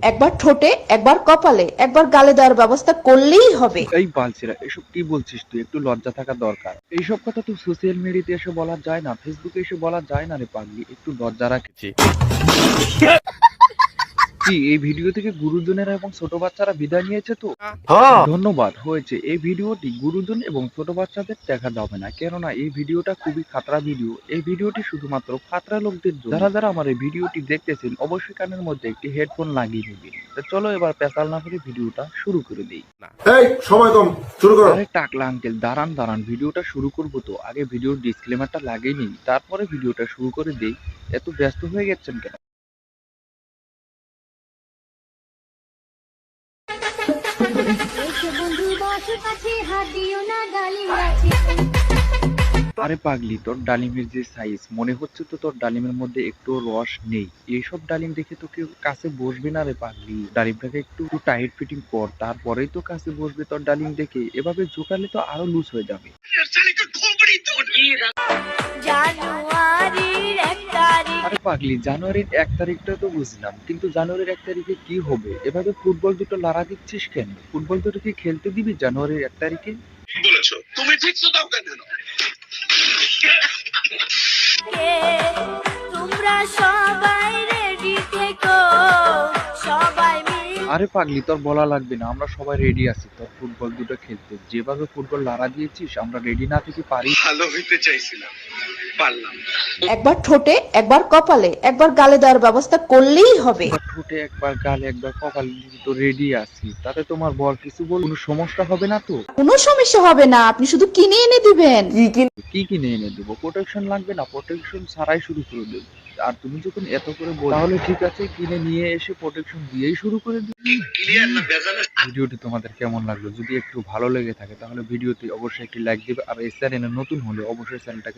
একবার ঠোঁটে, একবার কপালে, একবার গালে দেওয়ার ব্যবস্থা করলেই হবে। এই বালছেরা, এসব কি বলছিস তুই? একটু লজ্জা থাকা দরকার। এইসব কথা তো সোশ্যাল মিডিয়াতে এসে বলা যায় না, ফেসবুকে এসে বলা যায় না রে পাগলি। একটু লজ্জা রাখছি। কি এই ভিডিও থেকে গুরুজনেরা এবং ছোট বাচ্চারা বিদায় নিয়েছে তো? ধন্যবাদ। হয়েছে, এই ভিডিওটি গুরুজন এবং ছোট বাচ্চাদের দেখা যাবে না, কেননা এই ভিডিওটা খুবই খাতরা ভিডিও। এই ভিডিওটি শুধুমাত্র খাতরা লোকদের জন্য। যারা যারা আমার এই ভিডিওটি দেখতেছেন অবশ্যই কানের মধ্যে একটি হেডফোন লাগিয়ে নেবেন। তো চলো এবার পেশাল না করে ভিডিওটা শুরু করে দিই। এই সময় কম, শুরু করো। আরে টাকলা আঙ্কেল, দাঁড়ান দাঁড়ান, ভিডিওটা শুরু করবো তো। আগে ভিডিওর ডিসক্লেমারটা লাগিয়ে নিই, তারপরে ভিডিওটা শুরু করে দেই। এত ব্যস্ত হয়ে গেছেন কেন? আরে পাগলি, তোর ডালিমের যে সাইজ, মনে হচ্ছে তো তোর ডালিমের মধ্যে একটু রস নেই। এইসব ডালিম দেখে তো কেউ কাছে বসবে না রে পাগলি। ডালিমটাকে একটু টাইট ফিটিং কর, তারপরেই তো কাছে বসবে তোর ডালিম দেখে। এভাবে ঝোকালে তো আরো লুজ হয়ে যাবে। আরে পাগলি, জানুয়ারির 1 তারিখটা তো বুঝলাম, কিন্তু জানুয়ারির 1 তারিখে কি হবে? এভাবে ফুটবল দুটো লড়া দিচ্ছিস কেন? ফুটবল দুটো কি খেলতে দিবি জানুয়ারির 1 তারিখে? বলেছো তুমি ঠিক তো দাও কেন? তোমরা সবাই রেডি থেকো, সবাই মিলে। আরে পাগলি, তোর বলা লাগবে না, আমরা সবাই রেডি আছি তোর ফুটবল দুটো খেলতে। যেভাবে ফুটবল লড়া দিয়েছিস, আমরা রেডি না থেকে পারি? ভালো হইতে চাইছিলাম, পারলাম না। একবার ঠোঁটে, একবার কপালে, একবার গালে দেওয়ার ব্যবস্থা করলেই হবে। একবার ঠোঁটে, একবার গালে, একবার কপালে দিয়ে তো রেডি আছি। তাতে তোমার বর কিছু বল, কোনো সমস্যা হবে না তো? কোনো সমস্যা হবে না, আপনি শুধু কিনে এনে দিবেন। কি কিনে এনে দেবো? প্রোটেকশন লাগবে না? প্রোটেকশন ছাড়াই শুরু করে দেবো। আর তুমি যখন এত করে বল, তাহলে ঠিক আছে, কিনে নিয়ে এসে প্রোটেকশন দিয়েই শুরু করে দিই। ক্লিয়ার না বেজালে? ভিডিওটি তোমাদের কেমন লাগলো? যদি একটু ভালো লেগে থাকে তাহলে ভিডিওতে অবশ্যই একটি লাইক দিবে, আর এই চ্যানেলে নতুন হলে অবশ্যই চ্যানেলটাকে